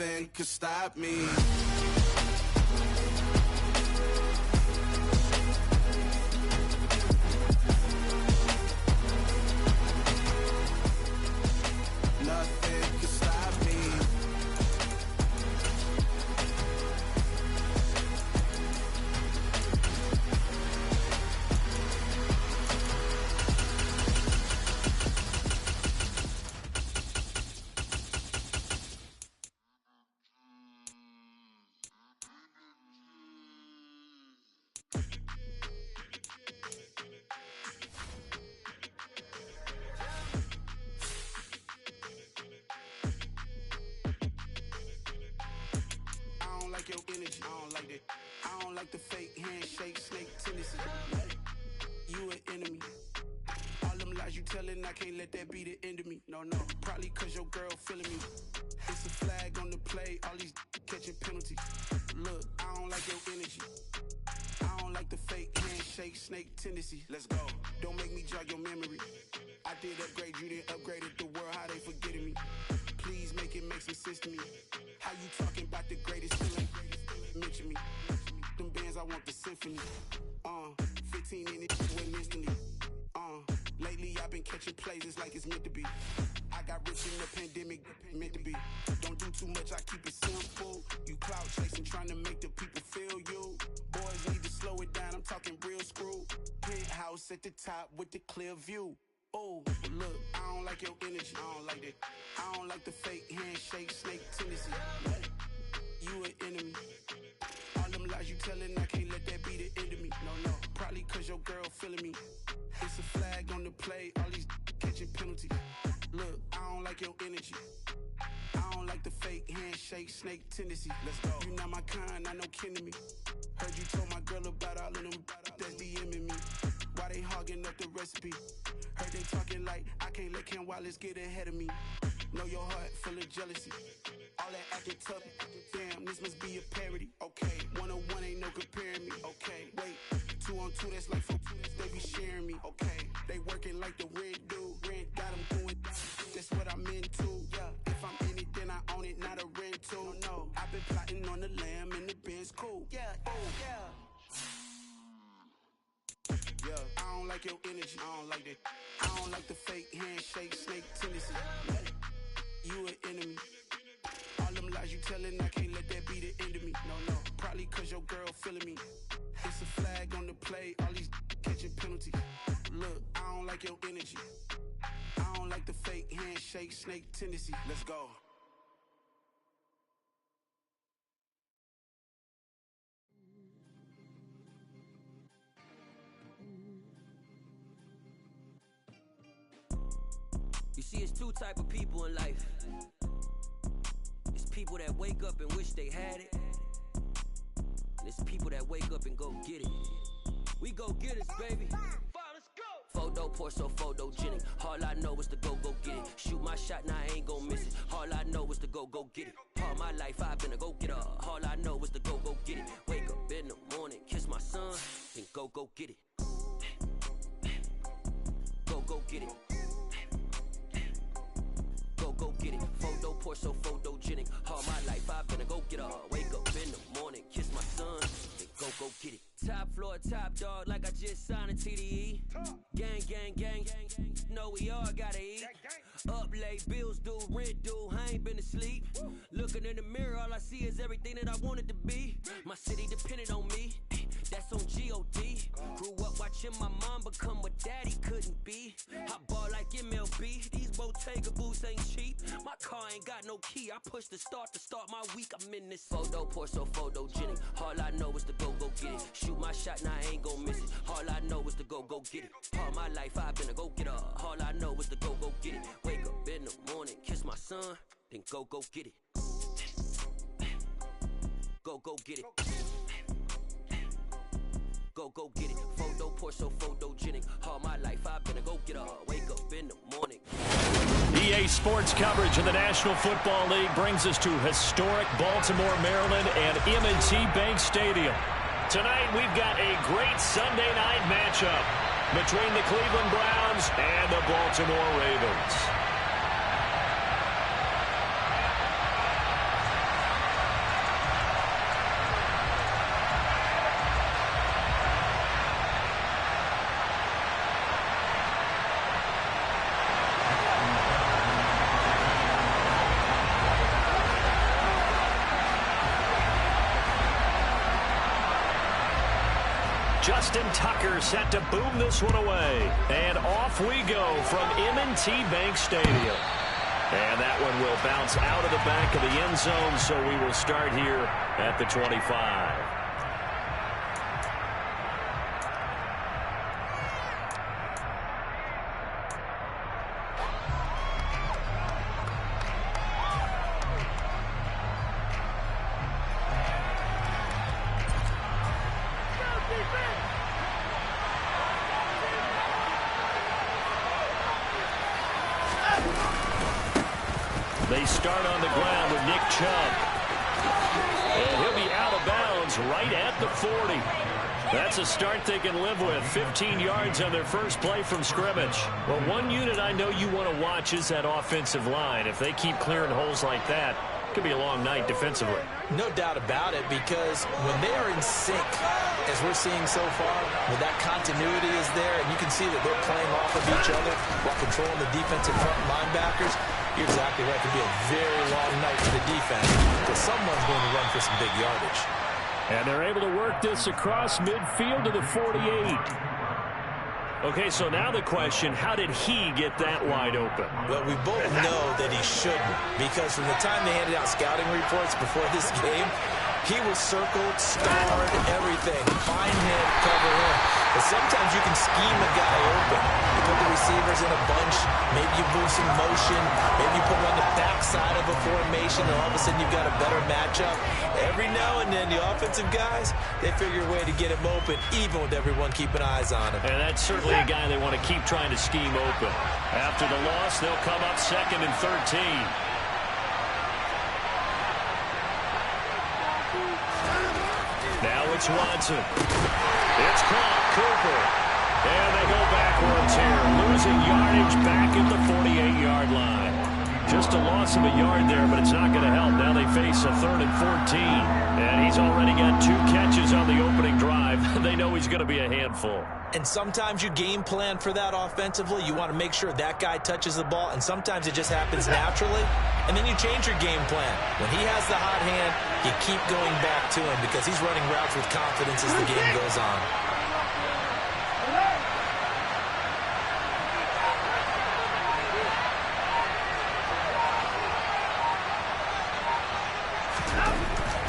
Nothing could stop me. Nothing could stop me. I don't like your energy. I don't like that. I don't like the fake handshake, snake tendency. You an enemy. All them lies you telling, I can't let that be the end of me. No, probably cause your girl feeling me. It's a flag on the play, all these catching penalties. Look, I don't like your energy. I don't like the fake handshake, snake tendency. Let's go. Don't make me jog your memory. I did upgrade, you didn't upgrade it. The world, how they forgetting me. Please make it make some sense to me. How you talking about the greatest, still ain't mention me. Them bands, I want the symphony. 15 in it, went instantly. Lately I've been catching plays, it's like it's meant to be. I got rich in the pandemic, meant to be. Don't do too much, I keep it simple. You clout chasing, trying to make the people feel you. Boys need to slow it down, I'm talking real screw. Penthouse at the top with the clear view. Oh, look, I don't like your energy, I don't like that. I don't like the fake handshake, snake tendency. You an enemy. All them lies you telling, I can't let that be the end of me. No, probably cause your girl feeling me. It's a flag on the play, all these catching penalties. Look, I don't like your energy. I don't like the fake handshake, snake tendency. Let's go. You not my kind, I know kin to me. Heard you told my girl about all of them that's DMing me. Why they hogging up the recipe? Heard they talking like I can't let Ken Wallace get ahead of me. Know your heart full of jealousy. All that acting tough, damn, this must be a parody. Okay, 1-on-1 ain't no comparing me. Okay, wait, 2-on-2, that's like 4, they be sharing me. Okay, they working like the rent do. Rent got them going down, that's what I'm into. Yeah, if I'm in it, then I own it, not a rental. No, I've been plotting on the lamb and the Benz cool. Yeah, yeah, I don't like your energy, I don't like that. I don't like the fake handshake, snake tendency. You an enemy. All them lies you telling, I can't let that be the end of me. No, probably cause your girl feeling me. It's a flag on the play, all these catching penalties. Look, I don't like your energy. I don't like the fake handshake, snake tendency. Let's go. You see, it's two type of people in life. It's people that wake up and wish they had it. And it's people that wake up and go get it. We go get it, baby. Photo pour so photogenic. All I know is to go get it. Shoot my shot, now I ain't gon' miss it. All I know is to go get it. All my life I've been a go-getter. All I know is to go get it. Wake up in the morning, kiss my son, then go get it. Go get it. Go get it. Photo pour so photogenic. All my life I've been a go-getter. Wake up in the morning, kiss my son, then go get it. Top floor, top dog, like I just signed a TDE. Gang. Know we all gotta eat. Up late, bills due, rent due, I ain't been asleep. Looking in the mirror, all I see is everything that I wanted to be. My city depended on me, that's on G.O.D. Grew up watching my mom become what daddy couldn't be. I ball like MLB, these Bottega boots ain't cheap. My car ain't got no key, I push the start to start my week. I'm in this photo pour so photogenic. All I know is to go get it. Shoot my shot, now I ain't gon' miss it. All I know is to go get it. All my life I've been a go-getter. All I know is to go get it. Wake up in the morning, kiss my son, then go get it. Go get it. Go get it. Photo pour so photogenic. All my life I've been a go-getter. Wake up in the morning. EA Sports coverage of the National Football League brings us to historic Baltimore, Maryland and M&T Bank Stadium. Tonight we've got a great Sunday night matchup between the Cleveland Browns and the Baltimore Ravens. Justin Tucker set to boom this one away. And off we go from M&T Bank Stadium. And that one will bounce out of the back of the end zone, so we will start here at the 25. They start on the ground with Nick Chubb. And he'll be out of bounds right at the 40. That's a start they can live with. 15 yards on their first play from scrimmage. Well, one unit I know you want to watch is that offensive line. If they keep clearing holes like that, it could be a long night defensively. No doubt about it, because when they are in sync, as we're seeing so far, when that continuity is there, and you can see that they're playing off of each other while controlling the defensive front linebackers, you're exactly right. It could be a very long night for the defense, because someone's going to run for some big yardage. And they're able to work this across midfield to the 48. Okay, so now the question, how did he get that wide open? Well, we both know that he shouldn't, because from the time they handed out scouting reports before this game, he was circled, starred, everything. Find him, cover him. But sometimes you can scheme a guy open. You put the receivers in a bunch. Maybe you move some motion. Maybe you put him on the backside of a formation, and all of a sudden you've got a better matchup. Every now and then, the offensive guys, they figure a way to get him open, even with everyone keeping eyes on him. And that's certainly a guy they want to keep trying to scheme open. After the loss, they'll come up 2nd and 13. Now it's Watson. It's caught. Cooper. And they go backwards here. Losing yardage back at the 48-yard line. Just a loss of a yard there, but it's not going to help. Now they face a 3rd and 14. And he's already got 2 catches on the opening drive. They know he's going to be a handful. And sometimes you game plan for that offensively. You want to make sure that guy touches the ball, and sometimes it just happens naturally. And then you change your game plan. When he has the hot hand, you keep going back to him because he's running routes with confidence as the game goes on.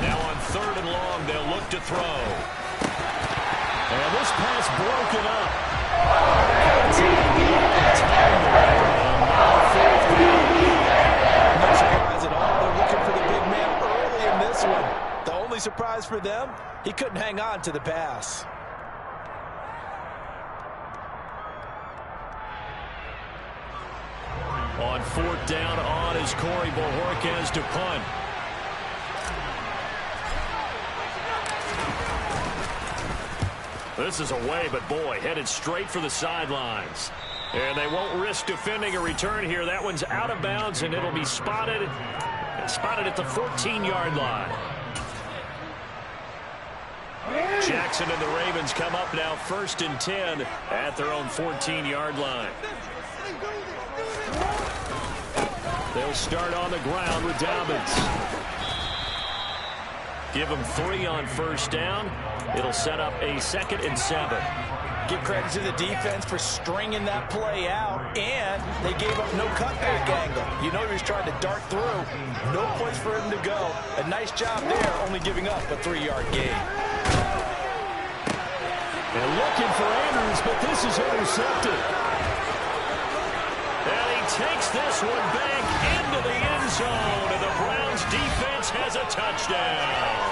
Now on 3rd and long, they'll look to throw. And this pass broken up. No surprise at all. They're looking for the big man early in this one. The only surprise for them, he couldn't hang on to the pass. On 4th down, on is Corey Bojorquez to punt. This is away, but boy, headed straight for the sidelines. And they won't risk defending a return here. That one's out of bounds, and it'll be spotted at the 14-yard line. Jackson and the Ravens come up now 1st and 10 at their own 14-yard line. They'll start on the ground with Dobbins. Give them 3 on 1st down. It'll set up a 2nd and 7. Give credit to the defense for stringing that play out, and they gave up no cutback angle. You know he was trying to dart through. No place for him to go. A nice job there, only giving up a 3-yard gain. They're looking for Andrews, but this is intercepted. And he takes this one back into the end zone, and the Browns defense has a touchdown.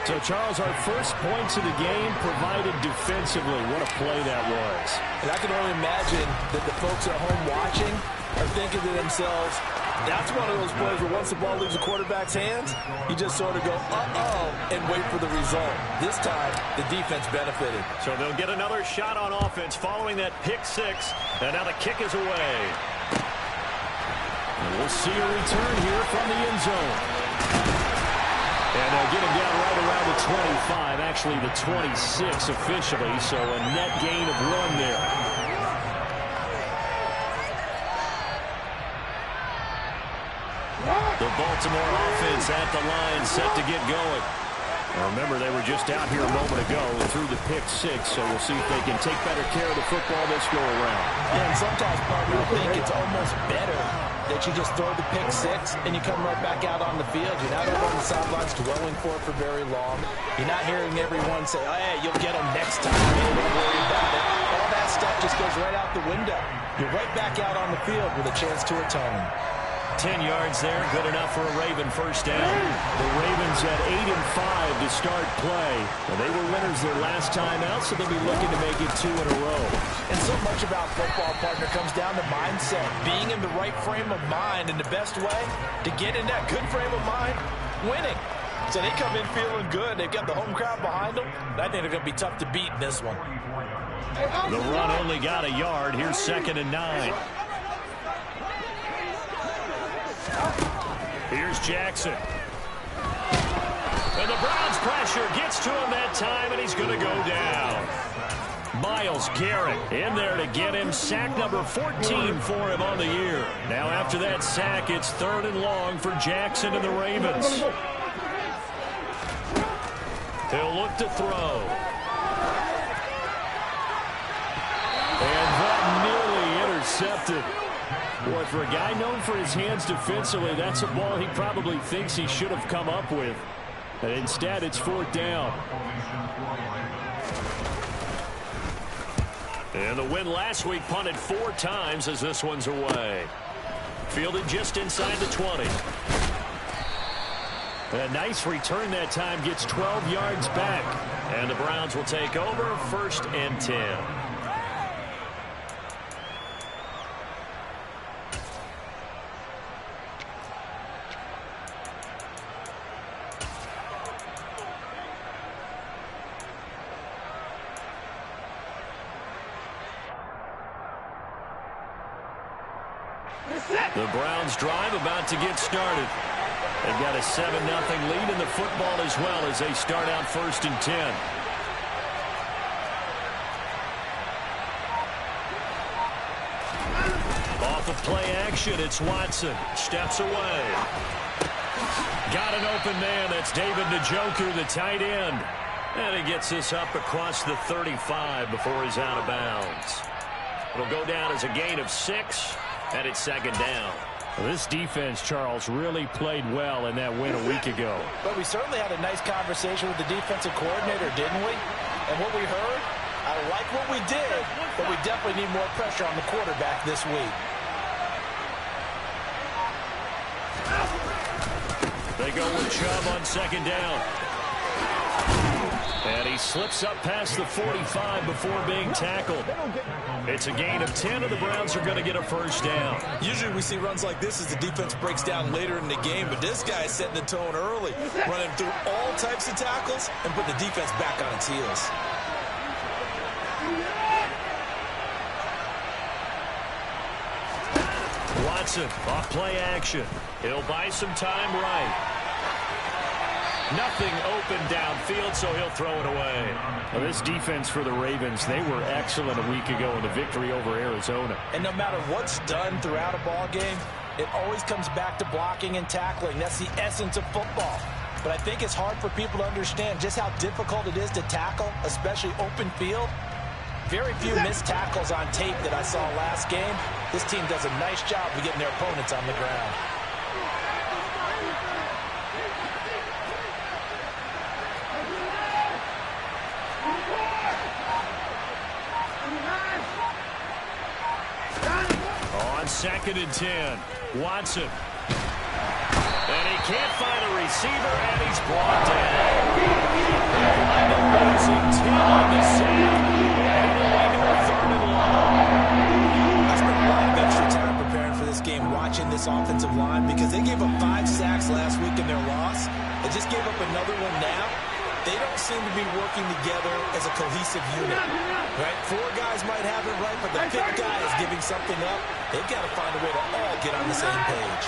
So, Charles, our first points of the game provided defensively. What a play that was. And I can only imagine that the folks at home watching are thinking to themselves, that's one of those plays where once the ball leaves the quarterback's hands, you just sort of go, uh-oh, and wait for the result. This time, the defense benefited. So they'll get another shot on offense following that pick 6. And now the kick is away. And we'll see a return here from the end zone. And they'll get him down right around the 25, actually the 26 officially, so a net gain of 1 there. The Baltimore offense at the line, set to get going. Remember, they were just out here a moment ago through the pick six, so we'll see if they can take better care of the football this go around. Yeah, and sometimes, partner, I think it's almost better that you just throw the pick six and you come right back out on the field. You're not over on the sidelines dwelling for it for very long. You're not hearing everyone say, oh, hey, you'll get them next time. You don't worry about it. All that stuff just goes right out the window. You're right back out on the field with a chance to atone. 10 yards there, good enough for a Raven first down. The Ravens at 8-5 to start play. Well, they were winners their last time out, so they'll be looking to make it 2 in a row. And so much about football, partner, comes down to mindset. Being in the right frame of mind, and the best way to get in that good frame of mind, winning. So they come in feeling good. They've got the home crowd behind them. I think they're going to be tough to beat in this one. The run only got a yard. Here's 2nd and 9. Here's Jackson. And the Browns pressure gets to him that time, and he's going to go down. Myles Garrett in there to get him. Sack number 14 for him on the year. Now after that sack, it's 3rd and long for Jackson and the Ravens. He'll look to throw. And that nearly intercepted. Boy, for a guy known for his hands defensively, that's a ball he probably thinks he should have come up with. And instead, it's 4th down. And the win last week punted 4 times as this one's away. Fielded just inside the 20. A nice return that time, gets 12 yards back. And the Browns will take over, 1st and 10. The Browns drive about to get started. They've got a 7-0 lead in the football as well as they start out 1st and 10. Off of play action, it's Watson. Steps away. Got an open man. That's David Njoku, the tight end. And he gets this up across the 35 before he's out of bounds. It'll go down as a gain of 6. And it's 2nd down. Well, this defense, Charles, really played well in that win a week ago. But we certainly had a nice conversation with the defensive coordinator, didn't we? And what we heard, I like what we did, but we definitely need more pressure on the quarterback this week. They go with Chubb on 2nd down. And he slips up past the 45 before being tackled. It's a gain of 10, and the Browns are going to get a 1st down. Usually we see runs like this as the defense breaks down later in the game, but this guy is setting the tone early, running through all types of tackles and put the defense back on its heels. Watson off play action. He'll buy some time right. Nothing open downfield, so he'll throw it away. Well, this defense for the Ravens, they were excellent a week ago in the victory over Arizona. And no matter what's done throughout a ball game, it always comes back to blocking and tackling. That's the essence of football. But I think it's hard for people to understand just how difficult it is to tackle, especially open field. Very few missed tackles on tape that I saw last game. This team does a nice job of getting their opponents on the ground. On 2nd and 10, Watson. And he can't find a receiver, and he's brought down. Losing 10 on the sack. And it'll lead to a 3rd and long. I spent a lot of extra time preparing for this game watching this offensive line because they gave up 5 sacks last week in their loss. They just gave up another one now. They don't seem to be working together as a cohesive unit. Right? 4 guys might have it right, but the 5th guy is giving something up. They've got to find a way to all get on the same page.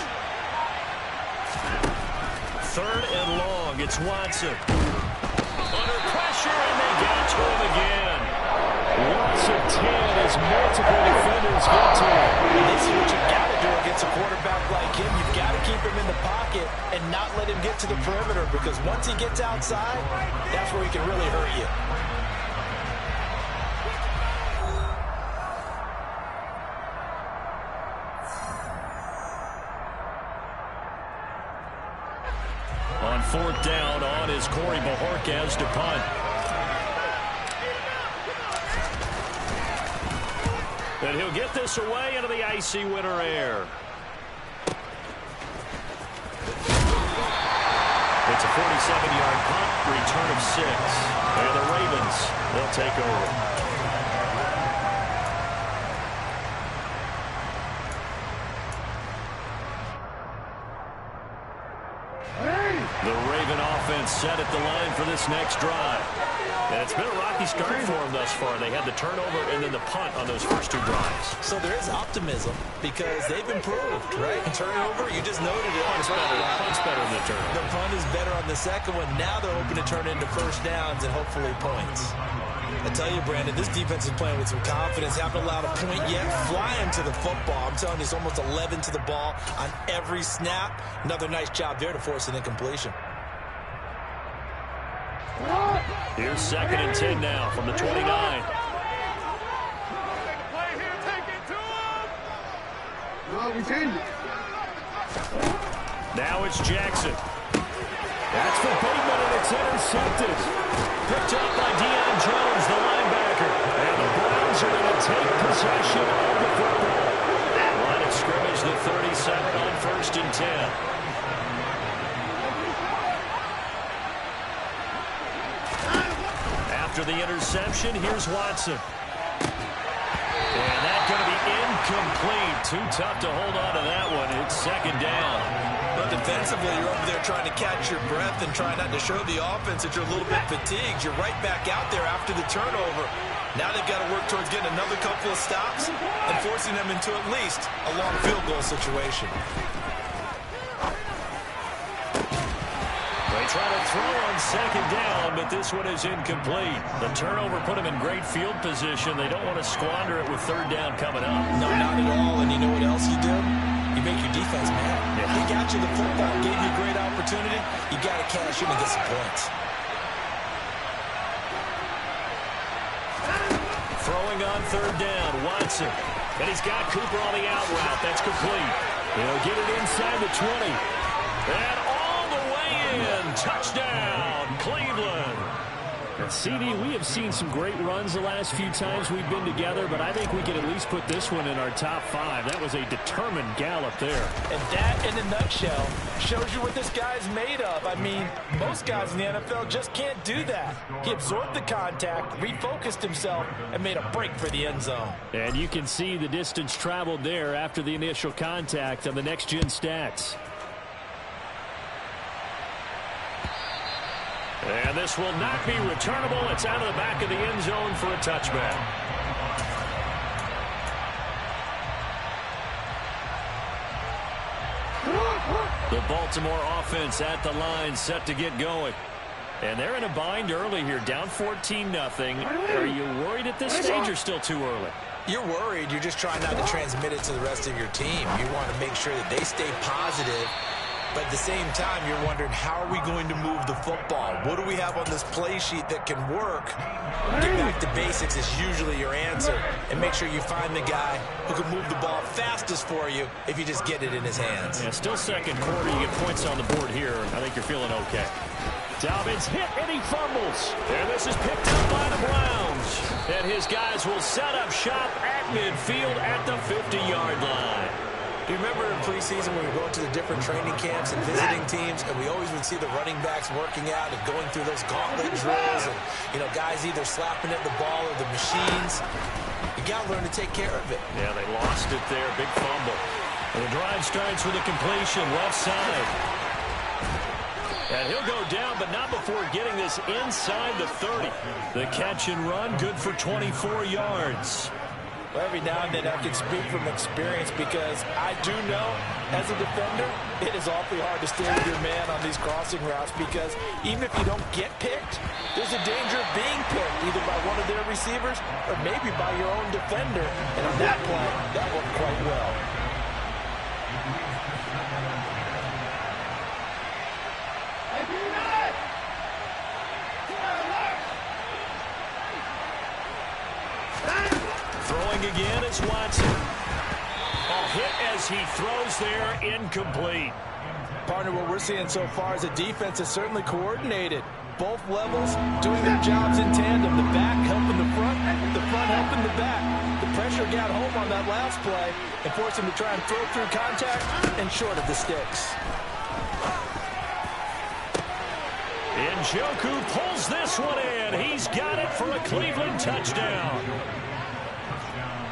3rd and long. It's Watson. Under pressure, and they got to him again. Loss of 10 as multiple defenders get to him. This is what you've got to do against a quarterback like him. You've got to keep him in the pocket and not let him him get to the perimeter, because once he gets outside, that's where he can really hurt you. On 4th down, on is Corey Bojorquez to punt. And he'll get this away into the icy winter air. It's a 47-yard punt, return of 6. And the Ravens, they'll take over. The Raven offense set at the line for this next drive. And it's been a rocky start for them thus far. They had the turnover and then the punt on those first 2 drives. So there is optimism because they've improved, right? Turnover, you just noted it. Punt's better than the turnover. The punt is better on the second one. Now they're hoping to turn into first downs and hopefully points. I tell you, Brandon, this defense is playing with some confidence. Haven't allowed a point yet. Flying to the football. I'm telling you, it's almost 11 to the ball on every snap. Another nice job there to force an incompletion. Here's 2nd and 10 now from the 29. Now it's Jackson. That's for Bateman, and it's intercepted. Picked up by Deion Jones, the linebacker. And the Browns are going to take possession of the football. Line of scrimmage, the 37 on 1st and 10. After the interception, here's Watson. And that's going to be incomplete. Too tough to hold on to that one. It's 2nd down. But defensively, you're over there trying to catch your breath and trying not to show the offense that you're a little bit fatigued. You're right back out there after the turnover. Now they've got to work towards getting another couple of stops and forcing them into at least a long field goal situation. They try to throw on 2nd down, but this one is incomplete. The turnover put them in great field position. They don't want to squander it with 3rd down coming up. No, not at all. And you know what else you do? You make your defense mad. Yeah. They got you the football, gave you a great opportunity. You got to cash in and get some points. Throwing on 3rd down, Watson. And he's got Cooper on the out route. That's complete. He'll get it inside the 20. And all the way in. Touchdown, Cleveland. And CD, we have seen some great runs the last few times we've been together, but I think we can at least put this one in our top 5. That was a determined gallop there. And that, in a nutshell, shows you what this guy's made of. I mean, most guys in the NFL just can't do that. He absorbed the contact, refocused himself, and made a break for the end zone. And you can see the distance traveled there after the initial contact on the next-gen stats. And this will not be returnable. It's out of the back of the end zone for a touchback. The Baltimore offense at the line, set to get going. And they're in a bind early here, down 14-0. Are you worried at this stage or still too early? You're worried. You're just trying not to transmit it to the rest of your team. You want to make sure that they stay positive. But at the same time, you're wondering, how are we going to move the football? What do we have on this play sheet that can work? Get back to basics is usually your answer. And make sure you find the guy who can move the ball fastest for you if you just get it in his hands. Yeah, still 2nd quarter. You get points on the board here. I think you're feeling okay. Dobbins hit and he fumbles. And this is picked up by the Browns. And his guys will set up shop at midfield at the 50-yard line. Do you remember in preseason when we were going to the different training camps and visiting teams, and we always would see the running backs working out and going through those gauntlet drills, and, you know, guys either slapping at the ball or the machines. You got to learn to take care of it. Yeah, they lost it there. Big fumble. And the drive starts with a completion left side. And he'll go down, but not before getting this inside the 30. The catch and run, good for 24 yards. Well, every now and then I can speak from experience because I do know, as a defender, it is awfully hard to stay with your man on these crossing routes because even if you don't get picked, there's a danger of being picked either by one of their receivers or maybe by your own defender. And on that play, that worked quite well. Throwing again is Watson. A hit as he throws there, incomplete. Partner, what we're seeing so far is the defense is certainly coordinated. Both levels doing their jobs in tandem. The back helping the front helping the back. The pressure got home on that last play and forced him to try and throw through contact and short of the sticks. Njoku pulls this one in. He's got it for a Cleveland touchdown.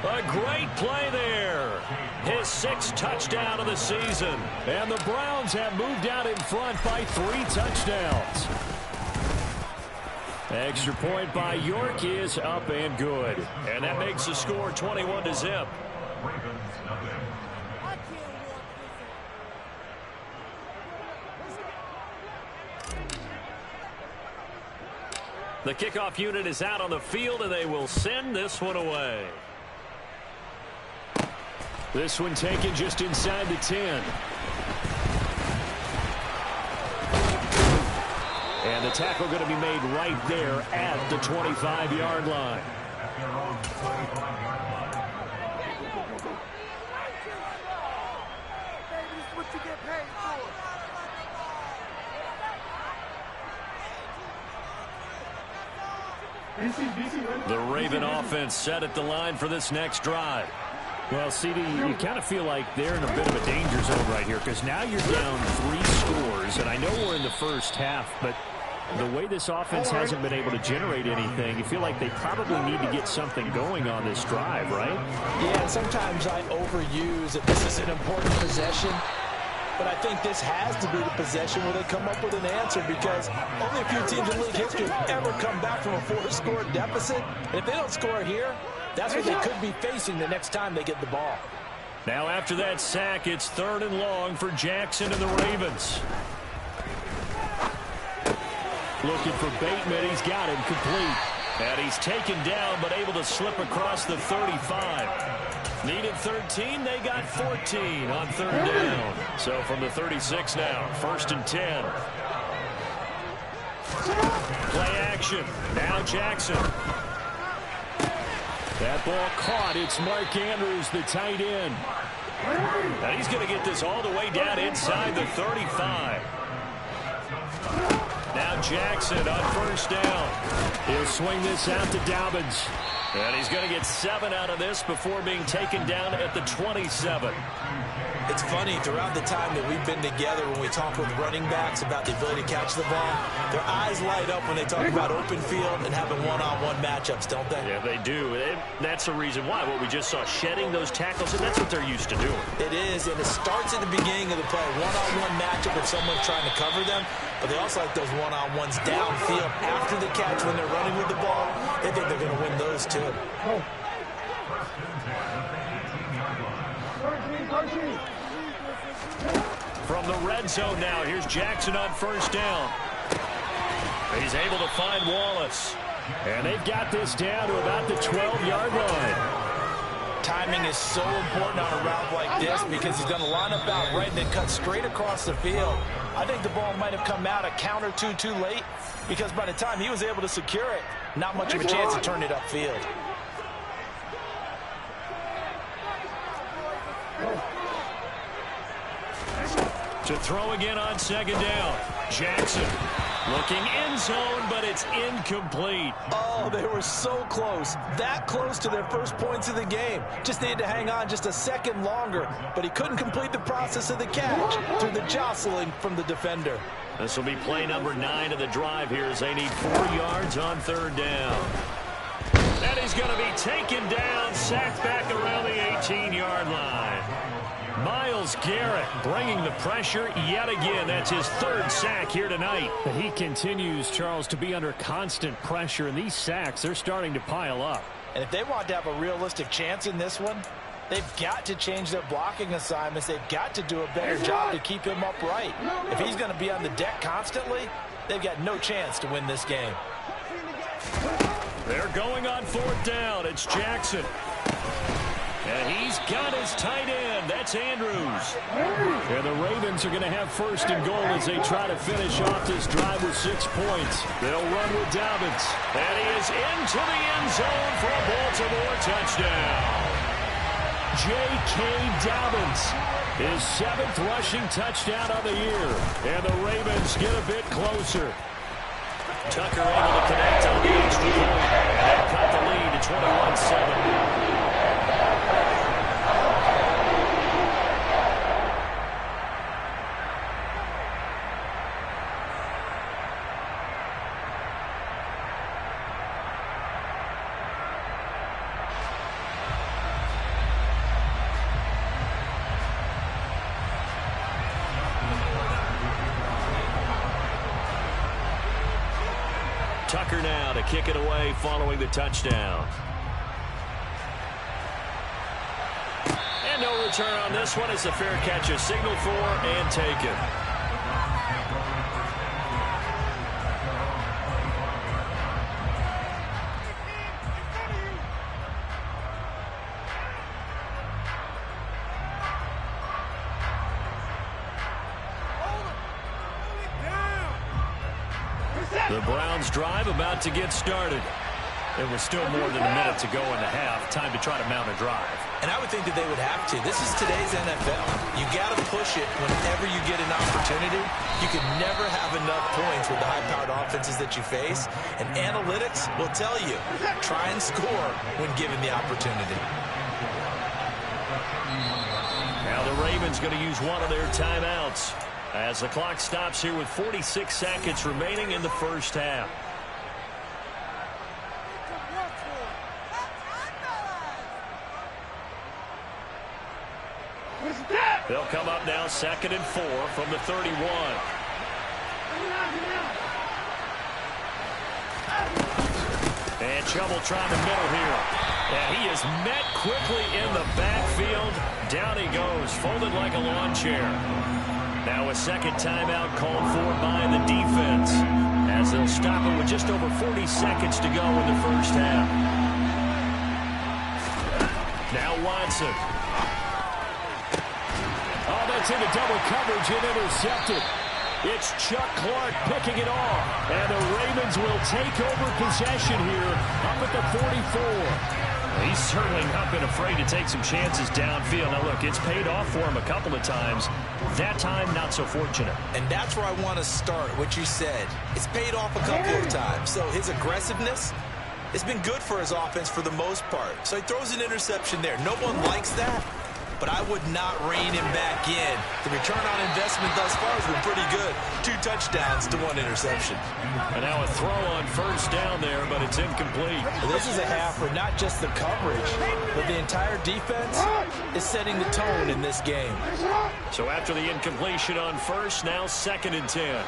A great play there. His 6th touchdown of the season. And the Browns have moved out in front by 3 touchdowns. Extra point by York is up and good. And that makes the score 21-0. The kickoff unit is out on the field, and they will send this one away. This one taken just inside the 10. And the tackle going to be made right there at the 25-yard line. The Raven offense set at the line for this next drive. Well, CD, you kind of feel like they're in a bit of a danger zone right here because now you're down 3 scores, and I know we're in the first half, but the way this offense hasn't been able to generate anything, you feel like they probably need to get something going on this drive, right? Yeah, and sometimes I overuse that this is an important possession, but I think this has to be the possession where they come up with an answer because only a few teams in league history have ever come back from a 4-score deficit. And if they don't score here, that's what they could be facing the next time they get the ball. Now after that sack, it's 3rd and long for Jackson and the Ravens. Looking for Bateman. He's got him complete. And he's taken down but able to slip across the 35. Needed 13. They got 14 on 3rd down. So from the 36 now, 1st and 10. Play action. Now Jackson. That ball caught. It's Mark Andrews, the tight end. And he's going to get this all the way down inside the 35. Now Jackson on 1st down. He'll swing this out to Dobbins. And he's going to get 7 out of this before being taken down at the 27. It's funny, throughout the time that we've been together, when we talk with running backs about the ability to catch the ball, their eyes light up when they talk about open field and having one-on-one matchups, don't they? Yeah, they do. That's the reason why. What we just saw, shedding those tackles, and that's what they're used to doing. It is, and it starts at the beginning of the play. One-on-one matchup if someone's trying to cover them, but they also like those one-on-ones downfield after the catch when they're running with the ball. They think they're going to win those too. From the red zone now, here's Jackson on 1st down. He's able to find Wallace. And they've got this down to about the 12-yard line. Timing is so important on a route like this because he's going to line up out right and then cut straight across the field. I think the ball might have come out a count or two too late because by the time he was able to secure it, not much of a chance to turn it upfield. To throw again on 2nd down. Jackson looking end zone, but it's incomplete. Oh, they were so close. That close to their first points of the game. Just needed to hang on just a second longer, but he couldn't complete the process of the catch through the jostling from the defender. This will be play number 9 of the drive here as they need 4 yards on 3rd down. And he's going to be taken down, sacked back around the 18-yard line. Myles Garrett bringing the pressure yet again. That's his 3rd sack here tonight. He continues, Charles, to be under constant pressure, and these sacks, they're starting to pile up. And if they want to have a realistic chance in this one, they've got to change their blocking assignments. They've got to do a better job to keep him upright. If he's going to be on the deck constantly, they've got no chance to win this game. They're going on 4th down. It's Jackson. And he's got his tight end. That's Andrews. And the Ravens are going to have first and goal as they try to finish off this drive with 6 points. They'll run with Dobbins. And he is into the end zone for a Baltimore touchdown. J.K. Dobbins, his 7th rushing touchdown of the year. And the Ravens get a bit closer. Tucker able to connect on the extra point. And they cut the lead to 21-7. Tucker now to kick it away following the touchdown. And no return on this one. It's a fair catch, a signal for and taken. The Browns drive about to get started. It was still more than a minute to go in the half. Time to try to mount a drive. And I would think that they would have to. This is today's NFL. You got to push it whenever you get an opportunity. You can never have enough points with the high-powered offenses that you face. And analytics will tell you, try and score when given the opportunity. Now the Ravens going to use one of their timeouts as the clock stops here with 46 seconds remaining in the first half. They'll come up now 2nd and 4 from the 31. And trouble trying the middle here. And he is met quickly in the backfield. Down he goes, folded like a lawn chair. Now a second timeout called for by the defense as they'll stop it with just over 40 seconds to go in the first half. Now Watson. Oh, that's into double coverage and intercepted. It's Chuck Clark picking it off. And the Ravens will take over possession here up at the 44. He's certainly not been afraid to take some chances downfield. Now, look, it's paid off for him a couple of times. That time, not so fortunate. And that's where I want to start, what you said. It's paid off a couple of times. So his aggressiveness has been good for his offense for the most part. So he throws an interception there. No one likes that, but I would not rein him back in. The return on investment thus far has been pretty good. 2 touchdowns to 1 interception. And now a throw on first down there, but it's incomplete. Well, this is a half where not just the coverage, but the entire defense is setting the tone in this game. So after the incompletion on first, now 2nd and 10.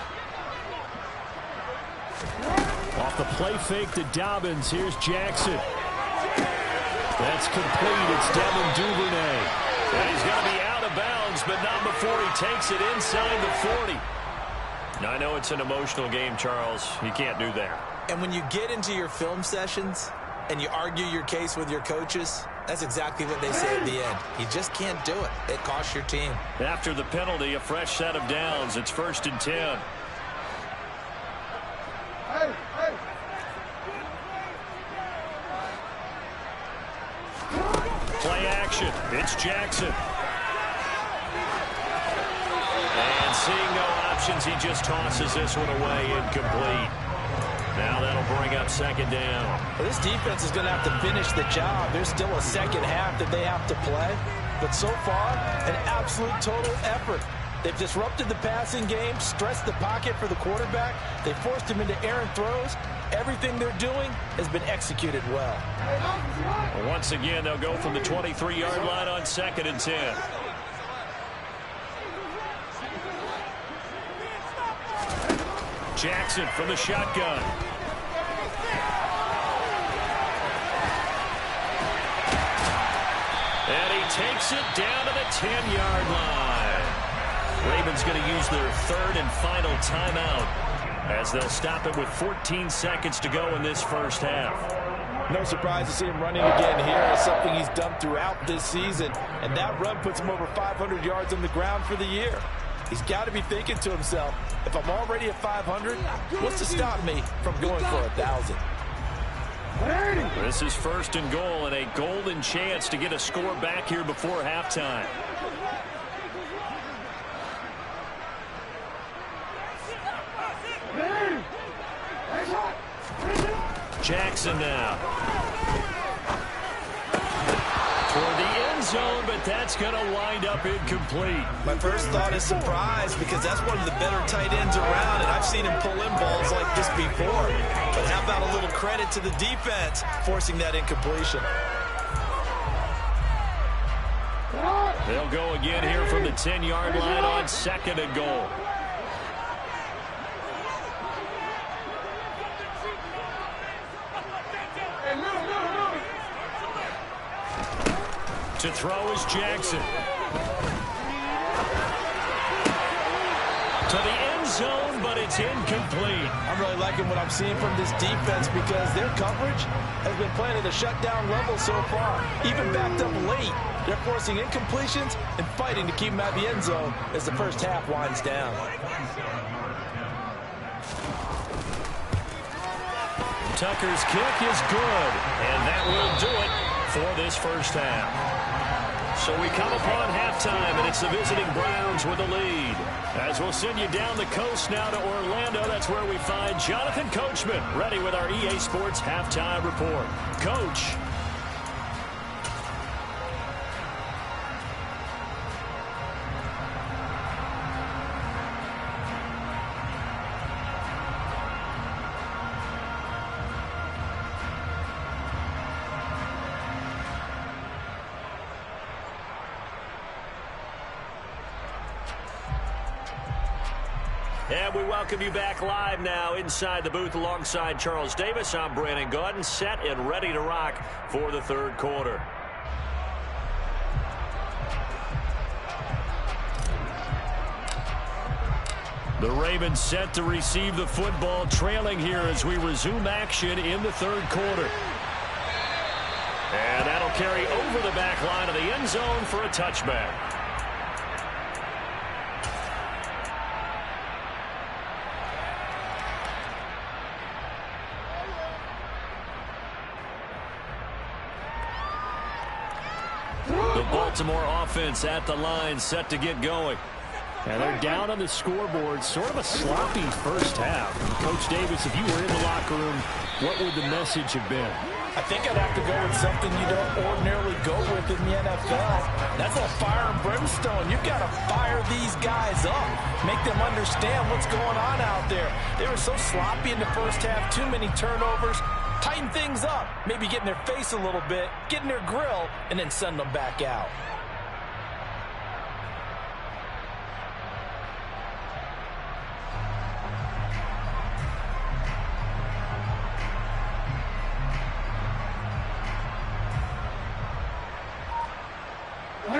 Off the play fake to Dobbins, here's Jackson. That's complete. It's Devin Duvernay. And he's going to be out of bounds, but not before he takes it inside the 40. Now, I know it's an emotional game, Charles. You can't do that. And when you get into your film sessions and you argue your case with your coaches, that's exactly what they say at the end. You just can't do it. It costs your team. After the penalty, a fresh set of downs. It's 1st and 10. Play action. It's Jackson. And seeing no options, he just tosses this one away, incomplete. Now that'll bring up 2nd down. Well, this defense is going to have to finish the job. There's still a second half that they have to play. But so far, an absolute total effort. They've disrupted the passing game, stressed the pocket for the quarterback. They forced him into errant throws. Everything they're doing has been executed well. Once again, they'll go from the 23-yard line on 2nd and 10. Jackson from the shotgun. And he takes it down to the 10-yard line. Ravens going to use their 3rd and final timeout as they'll stop it with 14 seconds to go in this first half. No surprise to see him running again here. It's something he's done throughout this season. And that run puts him over 500 yards on the ground for the year. He's got to be thinking to himself, if I'm already at 500, what's to stop me from going for 1,000? This is 1st and goal and a golden chance to get a score back here before halftime. Jackson now. Toward the end zone, but that's going to wind up incomplete. My first thought is surprise because that's one of the better tight ends around, and I've seen him pull in balls like this before. But how about a little credit to the defense forcing that incompletion? They'll go again here from the 10-yard line on 2nd and goal. To throw is Jackson. To the end zone, but it's incomplete. I'm really liking what I'm seeing from this defense because their coverage has been playing at a shutdown level so far. Even backed up late, they're forcing incompletions and fighting to keep them out of the end zone as the first half winds down. Tucker's kick is good, and that will do it for this first half. So we come upon halftime, and it's the visiting Browns with the lead. As we'll send you down the coast now to Orlando, that's where we find Jonathan Coachman, ready with our EA Sports Halftime Report. Coach. And we welcome you back live now inside the booth alongside Charles Davis. I'm Brandon Gaudin, set and ready to rock for the 3rd quarter. The Ravens set to receive the football, trailing here as we resume action in the 3rd quarter. And that'll carry over the back line of the end zone for a touchback. Baltimore offense at the line, set to get going. And they're down on the scoreboard. Sort of a sloppy first half. Coach Davis, if you were in the locker room, what would the message have been? I think I'd have to go with something you don't ordinarily go with in the NFL. That's a fire and brimstone. You've got to fire these guys up. Make them understand what's going on out there. They were so sloppy in the first half. Too many turnovers. Tighten things up. Maybe get in their face a little bit. Get in their grill. And then send them back out.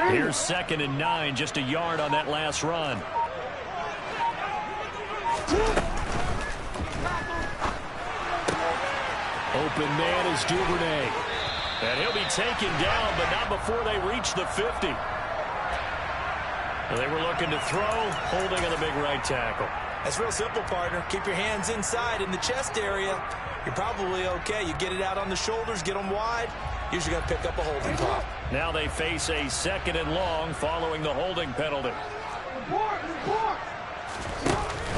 Here's 2nd and 9, just a yard on that last run. Open man is Duvernay. And he'll be taken down, but not before they reach the 50. They were looking to throw, holding on the big right tackle. That's real simple, partner. Keep your hands inside in the chest area. You're probably okay. You get it out on the shoulders, get them wide. Usually going to pick up a holding call. Now they face a 2nd and long following the holding penalty.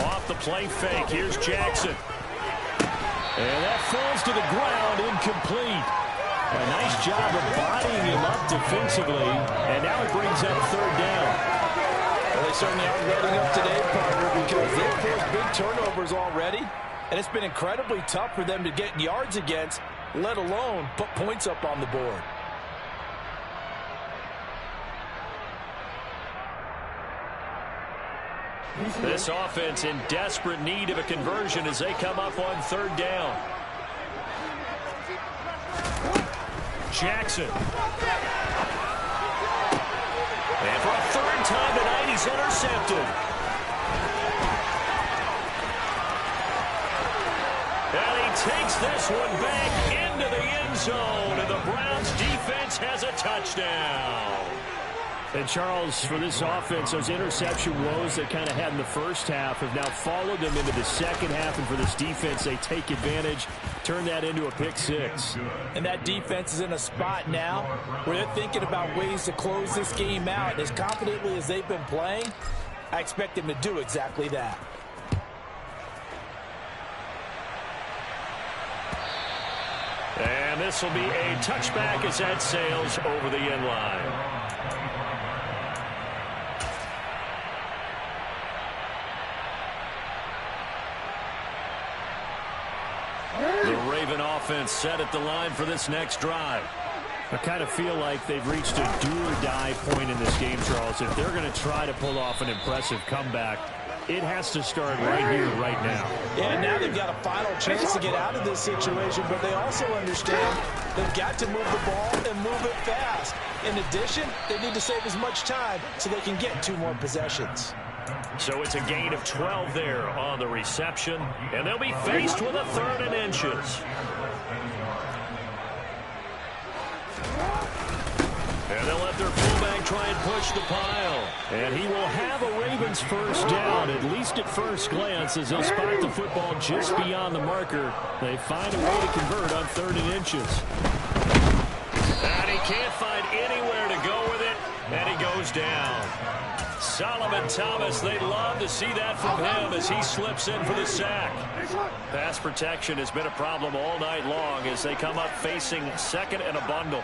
Off the play fake, here's Jackson. And that falls to the ground, incomplete. A nice job of bodying him up defensively, and now it brings up 3rd down. Well, they certainly aren't letting up today, partner, because they've forced big turnovers already, and it's been incredibly tough for them to get yards against, let alone put points up on the board. This offense in desperate need of a conversion as they come up on 3rd down. Jackson. And for a 3rd time tonight, he's intercepted. And he takes this one back into the end zone, and the Browns defense has a touchdown. And Charles, for this offense, those interception woes they kind of had in the first half have now followed them into the second half. And for this defense, they take advantage, turn that into a pick six. And that defense is in a spot now where they're thinking about ways to close this game out. As confidently as they've been playing, I expect them to do exactly that. And this will be a touchback as that sails over the end line. The Raven offense set at the line for this next drive. I kind of feel like they've reached a do-or-die point in this game, Charles. If they're going to try to pull off an impressive comeback, it has to start right here, right now. Yeah, now they've got a final chance to get out of this situation, but they also understand they've got to move the ball and move it fast. In addition, they need to save as much time so they can get 2 more possessions. So it's a gain of 12 there on the reception, and they'll be faced with a 3rd and inches. And they'll let their fullback try and push the pile. And he will have a Ravens first down, at least at first glance, as they'll spot the football just beyond the marker. They find a way to convert on 3rd and inches. And he can't find anywhere to go with it, and he goes down. Solomon Thomas, they'd love to see that from him as he slips in for the sack. Pass protection has been a problem all night long as they come up facing 2nd and a bundle.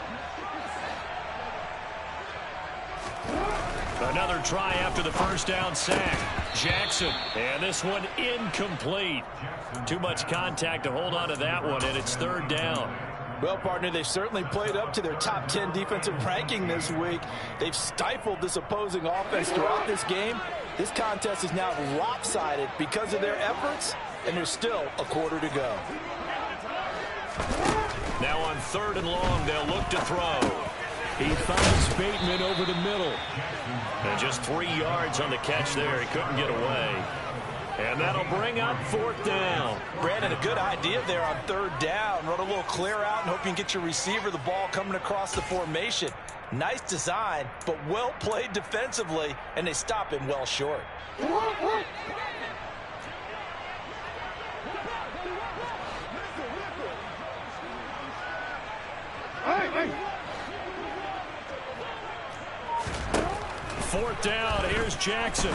Another try after the first down sack. Jackson, and this one incomplete. Too much contact to hold on to that one, and it's 3rd down. Well, partner, they've certainly played up to their top 10 defensive ranking this week. They've stifled this opposing offense throughout this game. This contest is now lopsided because of their efforts, and there's still a quarter to go. Now on 3rd and long, they'll look to throw. He finds Bateman over the middle. And just 3 yards on the catch there. He couldn't get away. And that'll bring up 4th down. Brandon, a good idea there on 3rd down. Run a little clear out and hope you can get your receiver the ball coming across the formation. Nice design, but well played defensively, and they stop him well short. Fourth down, here's Jackson.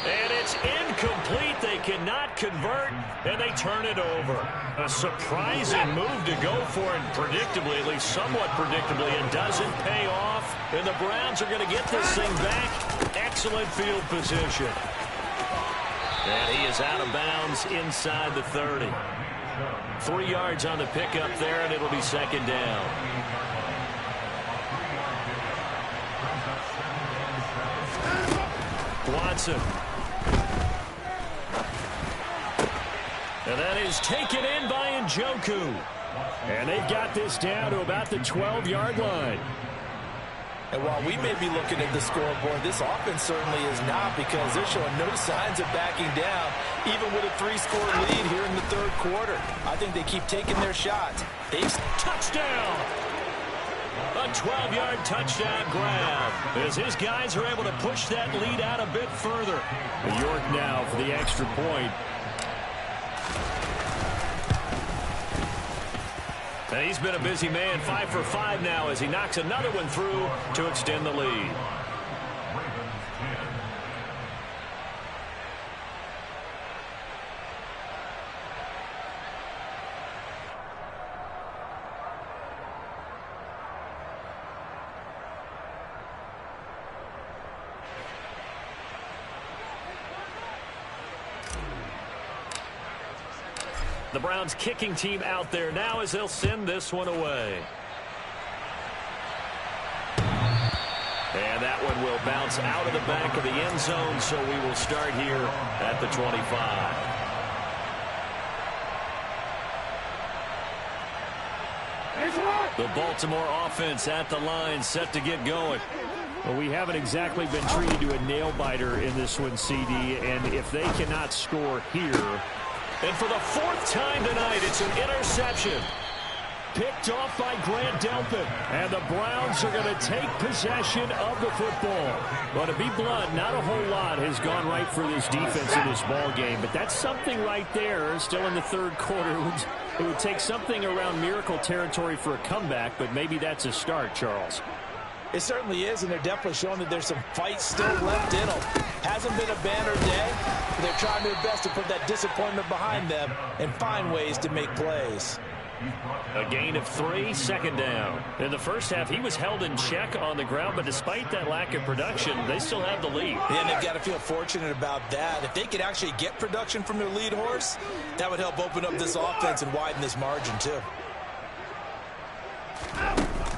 And it's incomplete. They cannot convert, and they turn it over. A surprising move to go for it, predictably, at least somewhat predictably. It doesn't pay off, and the Browns are going to get this thing back. Excellent field position. And he is out of bounds inside the 30. 3 yards on the pickup there, and it'll be 2nd down. Watson. And that is taken in by Njoku. And they've got this down to about the 12-yard line. And while we may be looking at the scoreboard, this offense certainly is not, because they're showing no signs of backing down, even with a 3-score lead here in the 3rd quarter. I think they keep taking their shots. Touchdown! A 12-yard touchdown grab as his guys are able to push that lead out a bit further. York now for the extra point. And he's been a busy man, 5 for 5 now as he knocks another one through to extend the lead. The Browns kicking team out there now as they'll send this one away. And that one will bounce out of the back of the end zone, so we will start here at the 25. The Baltimore offense at the line, set to get going. Well, we haven't exactly been treated to a nail-biter in this one, CD, and if they cannot score here, And for the fourth time tonight, it's an interception. Picked off by Grant Delpit. And the Browns are going to take possession of the football. Well, to be blunt, not a whole lot has gone right for this defense in this ball game. But that's something right there. Still in the third quarter. It would take something around miracle territory for a comeback, but maybe that's a start, Charles. It certainly is, and they're definitely showing that there's some fight still left in them. Hasn't been a banner day, but they're trying their best to put that disappointment behind them and find ways to make plays. A gain of 3, second down. In the first half, he was held in check on the ground, but despite that lack of production, they still have the lead. And they've got to feel fortunate about that. If they could actually get production from their lead horse, that would help open up this offense and widen this margin, too.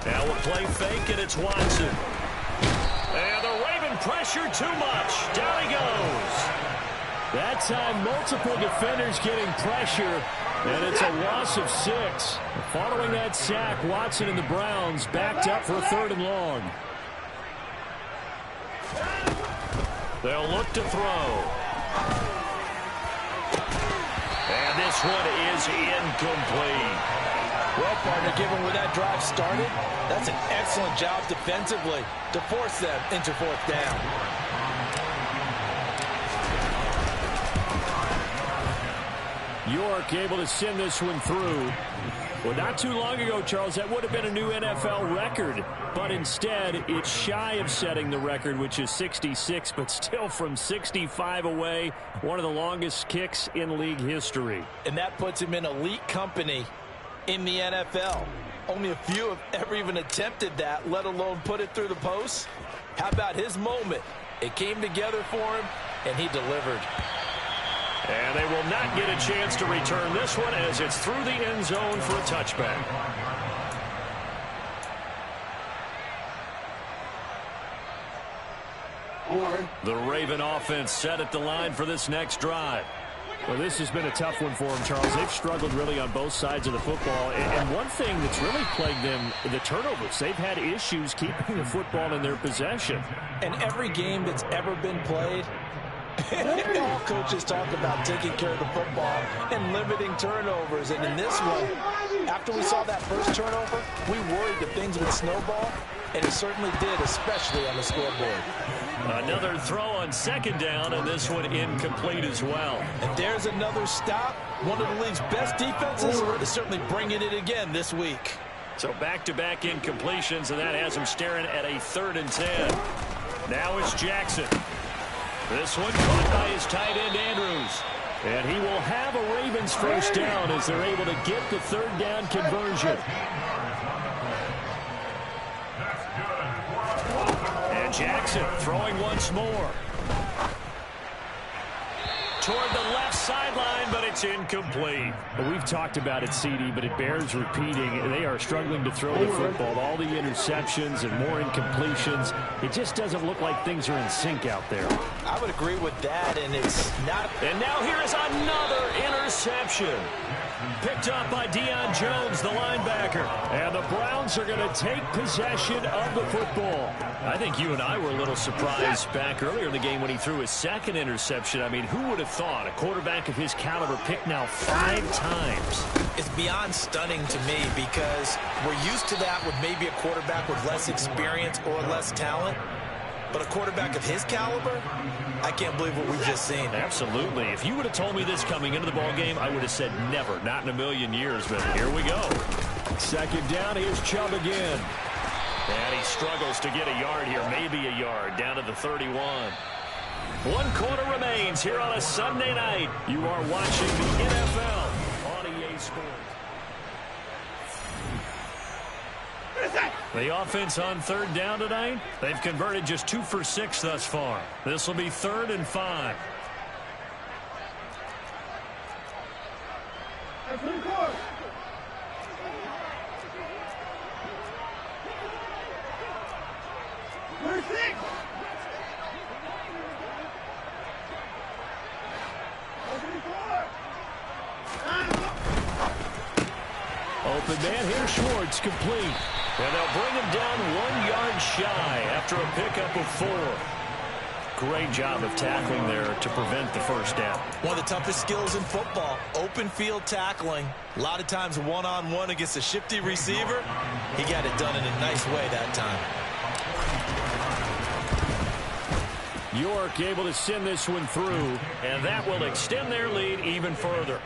Now a play fake, and it's Watson. And the Raven pressure too much. Down he goes. That time, multiple defenders getting pressure, and it's a loss of 6. Following that sack, Watson and the Browns backed up for a 3rd and long. They'll look to throw. And this one is incomplete. Well, partner, given where that drive started, that's an excellent job defensively to force them into 4th down. York able to send this one through. Well, not too long ago, Charles, that would have been a new NFL record. But instead, it's shy of setting the record, which is 66, but still from 65 away, one of the longest kicks in league history. And that puts him in elite company in the NFL. Only a few have ever even attempted that, let alone put it through the post. How about his moment? It came together for him, and he delivered. And they will not get a chance to return this one as it's through the end zone for a touchback. The Raven offense set at the line for this next drive. Well, this has been a tough one for them, Charles. They've struggled really on both sides of the football. And one thing that's really plagued them, the turnovers. They've had issues keeping the football in their possession. And every game that's ever been played, all coaches talk about taking care of the football and limiting turnovers. And in this one, after we saw that first turnover, we worried that things would snowball, and it certainly did, especially on the scoreboard. Another throw on 2nd down, and this one incomplete as well. And there's another stop. One of the league's best defenses is certainly bringing it again this week. So back-to-back incompletions, and that has him staring at a 3rd and 10. Now it's Jackson. This one caught by his tight end, Andrews. And he will have a Ravens first down as they're able to get the 3rd down conversion. And Jackson throwing once more. Toward the left sideline, but it's incomplete. Well, we've talked about it, CD, but it bears repeating. They are struggling to throw the football. All the interceptions and more incompletions. It just doesn't look like things are in sync out there. I would agree with that, and it's not. And now here is another interception. Picked up by Deion Jones, the linebacker. And the Browns are going to take possession of the football. I think you and I were a little surprised back earlier in the game when he threw his 2nd interception. I mean, who would have thought a quarterback of his caliber picked now 5 times? It's beyond stunning to me because we're used to that with maybe a quarterback with less experience or less talent. But a quarterback of his caliber, I can't believe what we've just seen. Absolutely. If you would have told me this coming into the ball game, I would have said never, not in a million years. But here we go. 2nd down, here's Chubb again. And he struggles to get a yard here, maybe a yard, down to the 31. 1 quarter remains here on a Sunday night. You are watching the NFL on EA Sports. The offense on 3rd down tonight, they've converted just 2 for 6 thus far. This will be 3rd and 5. Open man, here's Schwartz, complete. And they'll bring him down 1 yard shy after a pickup of 4. Great job of tackling there to prevent the first down. One of the toughest skills in football, open field tackling. A lot of times one-on-one against a shifty receiver. He got it done in a nice way that time. York able to send this one through, and that will extend their lead even further.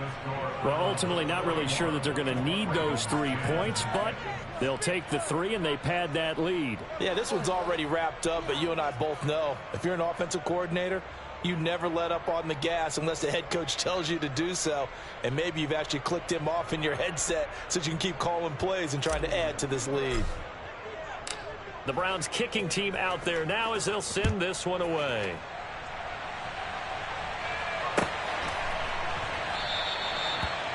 Well, ultimately not really sure that they're going to need those 3 points, but they'll take the 3 and they pad that lead. Yeah, this one's already wrapped up, but you and I both know if you're an offensive coordinator, you never let up on the gas unless the head coach tells you to do so. And maybe you've actually clicked him off in your headset so you can keep calling plays and trying to add to this lead. The Browns kicking team out there now as they'll send this one away.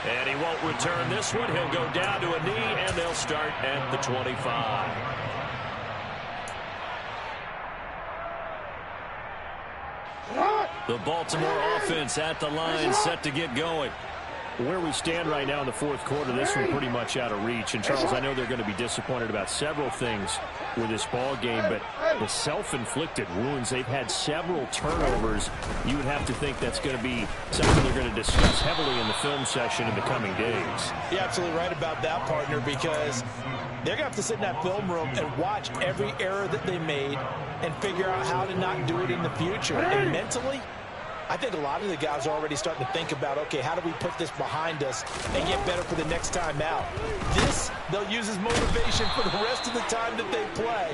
And he won't return this one. He'll go down to a knee, and they'll start at the 25. The Baltimore offense at the line, set to get going. Where we stand right now in the fourth quarter, this one pretty much out of reach. And, Charles, I know they're going to be disappointed about several things with this ball game, but the self-inflicted wounds, they've had several turnovers. You would have to think that's going to be something they're going to discuss heavily in the film session in the coming days. You're absolutely right about that, partner, because they're going to have to sit in that film room and watch every error that they made and figure out how to not do it in the future. And mentally, I think a lot of the guys are already starting to think about, okay, how do we put this behind us and get better for the next time out? This, they'll use as motivation for the rest of the time that they play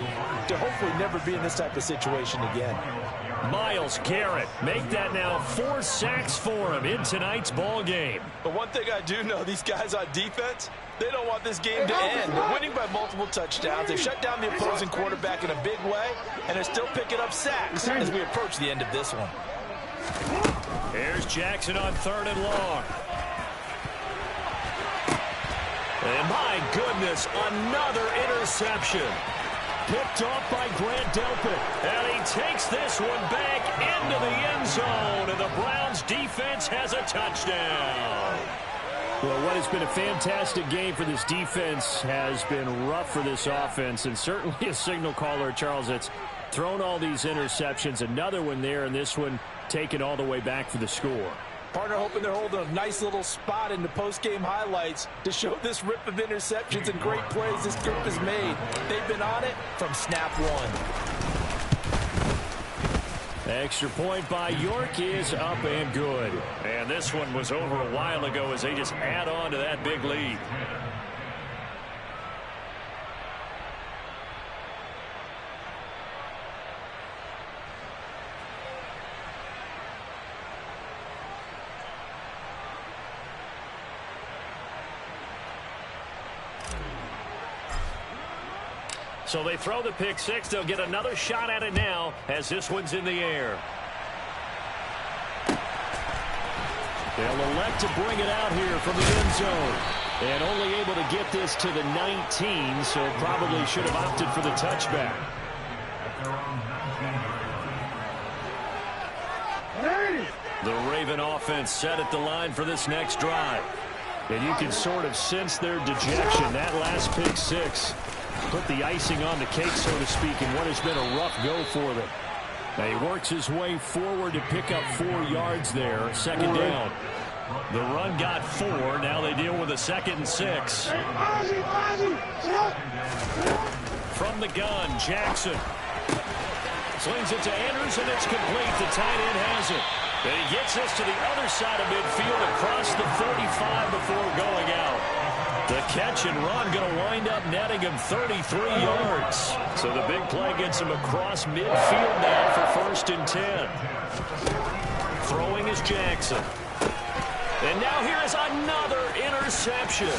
to hopefully never be in this type of situation again. Myles Garrett, make that now 4 sacks for him in tonight's ball game. But one thing I do know, these guys on defense, they don't want this game to end. They're winning by multiple touchdowns. They've shut down the opposing quarterback in a big way, and they're still picking up sacks as we approach the end of this one. Here's Jackson on 3rd and long. And my goodness, another interception. Picked off by Grant Delpit. And he takes this one back into the end zone. And the Browns defense has a touchdown. Well, what has been a fantastic game for this defense has been rough for this offense. And certainly a signal caller, Charles, that's thrown all these interceptions. Another one there, and this one taken all the way back for the score. Partner hoping they're holding a nice little spot in the post-game highlights to show this rip of interceptions and great plays this group has made. They've been on it from snap one. Extra point by York is up and good. And this one was over a while ago as they just add on to that big lead. So they throw the pick six. They'll get another shot at it now as this one's in the air. They'll elect to bring it out here from the end zone. And only able to get this to the 19, so probably should have opted for the touchback. The Raven offense set at the line for this next drive. And you can sort of sense their dejection. That last pick six put the icing on the cake, so to speak, in what has been a rough go for them. Now he works his way forward to pick up 4 yards there. 2nd down. The run got 4. Now they deal with a 2nd and 6. From the gun, Jackson slings it to Andrews, and it's complete. The tight end has it. And he gets this to the other side of midfield across the 35 before going out. The catch and run going to wind up netting him 33 yards. So the big play gets him across midfield now for 1st and 10. Throwing is Jackson. And now here is another interception.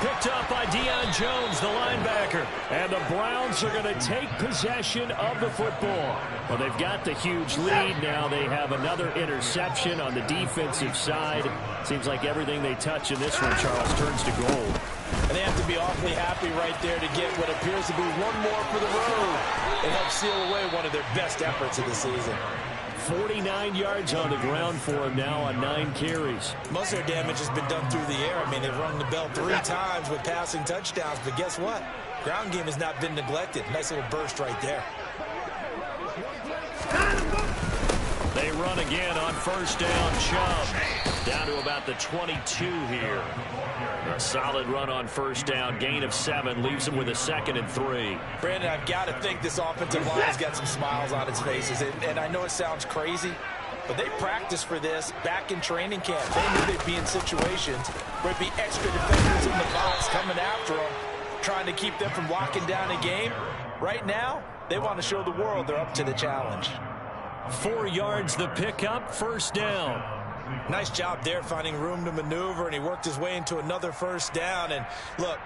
Picked up by Deion Jones, the linebacker. And the Browns are going to take possession of the football. Well, they've got the huge lead now. They have another interception on the defensive side. Seems like everything they touch in this one, Charles, turns to gold. And they have to be awfully happy right there to get what appears to be one more for the road and help seal away one of their best efforts of the season. 49 yards on the ground for him now on 9 carries. Most of their damage has been done through the air. I mean, they've rung the bell 3 times with passing touchdowns, but guess what? Ground game has not been neglected. Nice little burst right there. They run again on first down. Chubb down to about the 22 here. A solid run on first down. Gain of 7 leaves them with a 2nd and 3. Brandon, I've got to think this offensive line has got some smiles on its faces. And I know it sounds crazy, but they practiced for this back in training camp. They knew they'd be in situations where it'd be extra defenders in the box coming after them, trying to keep them from locking down a game. Right now, they want to show the world they're up to the challenge. 4 yards the pickup, first down. Nice job there finding room to maneuver, and he worked his way into another first down. And look,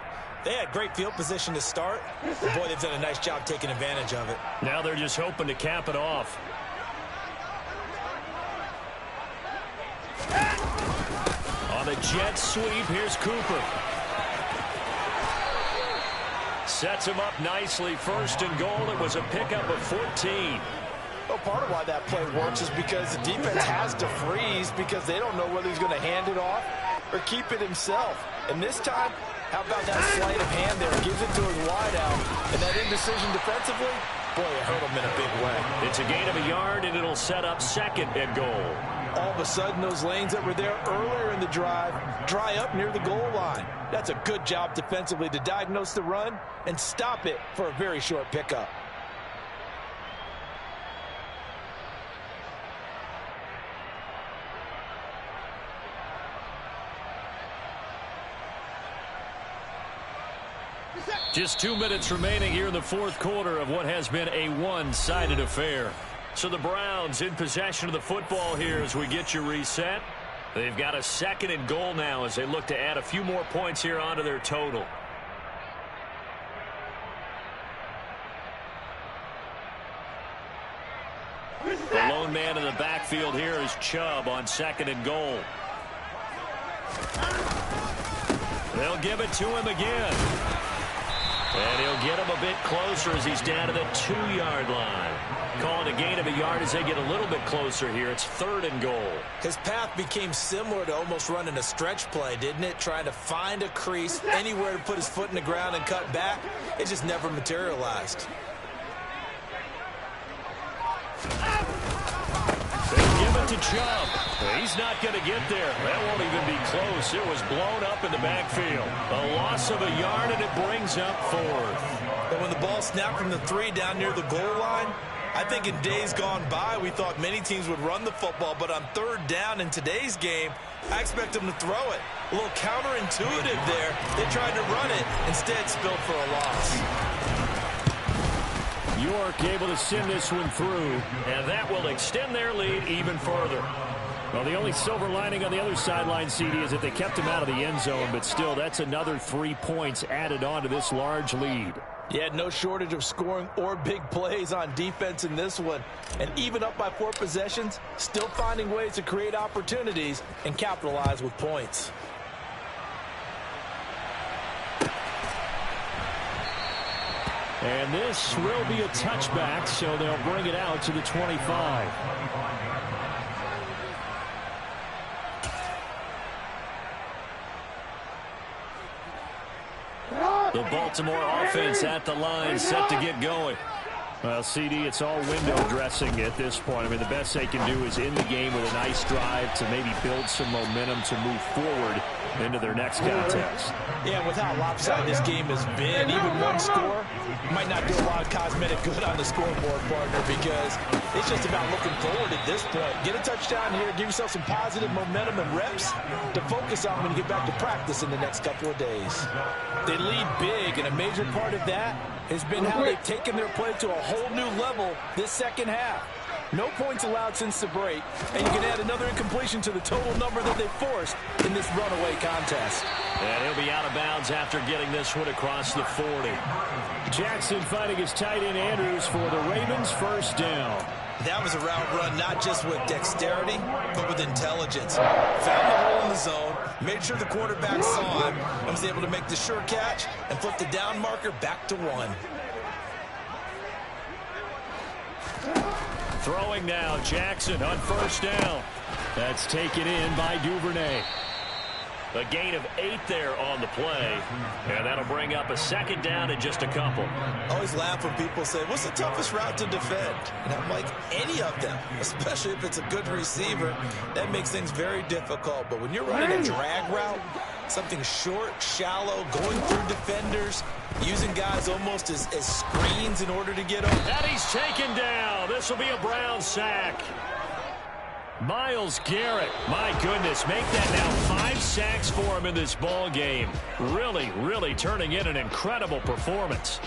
they had great field position to start. But boy, they've done a nice job taking advantage of it. Now they're just hoping to cap it off. On the jet sweep, here's Cooper. Sets him up nicely, 1st and goal. It was a pickup of 14. Well, part of why that play works is because the defense has to freeze because they don't know whether he's going to hand it off or keep it himself. And this time, how about that sleight of hand there? Gives it to his wideout. And that indecision defensively, boy, it hurt him in a big way. It's a gain of a yard, and it'll set up 2nd and goal. All of a sudden, those lanes that were there earlier in the drive dry up near the goal line. That's a good job defensively to diagnose the run and stop it for a very short pickup. Just 2 minutes remaining here in the 4th quarter of what has been a one-sided affair. So the Browns in possession of the football here as we get you reset. They've got a 2nd and goal now as they look to add a few more points here onto their total. The lone man in the backfield here is Chubb on 2nd and goal. They'll give it to him again. And he'll get him a bit closer as he's down to the 2-yard line. Calling a gain of a yard as they get a little bit closer here. It's 3rd and goal. His path became similar to almost running a stretch play, didn't it? Trying to find a crease, anywhere to put his foot in the ground and cut back. It just never materialized. They give it to Chubb. He's not going to get there. That won't even be close. It was blown up in the backfield. A loss of a yard, and it brings up 4th. And when the ball snapped from the 3 down near the goal line, I think in days gone by, we thought many teams would run the football, but on 3rd down in today's game, I expect them to throw it. A little counterintuitive there. They tried to run it, instead spilled for a loss. York able to send this one through, and that will extend their lead even further. Well, the only silver lining on the other sideline, CD, is that they kept him out of the end zone, but still, that's another 3 points added on to this large lead. Yeah, no shortage of scoring or big plays on defense in this one. And even up by 4 possessions, still finding ways to create opportunities and capitalize with points. And this will be a touchback, so they'll bring it out to the 25. The Baltimore offense at the line, set to get going. Well, CD, it's all window dressing at this point. I mean, the best they can do is end the game with a nice drive to maybe build some momentum to move forward into their next contest. Yeah, with how lopsided this game has been, even one score might not do a lot of cosmetic good on the scoreboard, partner, because it's just about looking forward at this point. Get a touchdown here, give yourself some positive momentum and reps to focus on when you get back to practice in the next couple of days. They lead big, and a major part of that has been how they've taken their play to a whole new level this second half. No points allowed since the break, and you can add another incompletion to the total number that they forced in this runaway contest. And he'll be out of bounds after getting this one across the 40. Jackson finding his tight end Andrews for the Ravens, first down. That was a route run not just with dexterity, but with intelligence. Found the hole in the zone, made sure the quarterback saw him, and was able to make the sure catch and flip the down marker back to 1. Throwing now, Jackson on first down. That's taken in by Duvernay. A gain of 8 there on the play, and that'll bring up a second down and just a couple. I always laugh when people say, what's the toughest route to defend? And I'm like, any of them, especially if it's a good receiver. That makes things very difficult. But when you're running a drag route, something short, shallow, going through defenders, using guys almost as screens in order to get over. And he's taken down. This will be a Brown sack. Myles Garrett, my goodness, make that now 5 sacks for him in this ball game. Really, really turning in an incredible performance.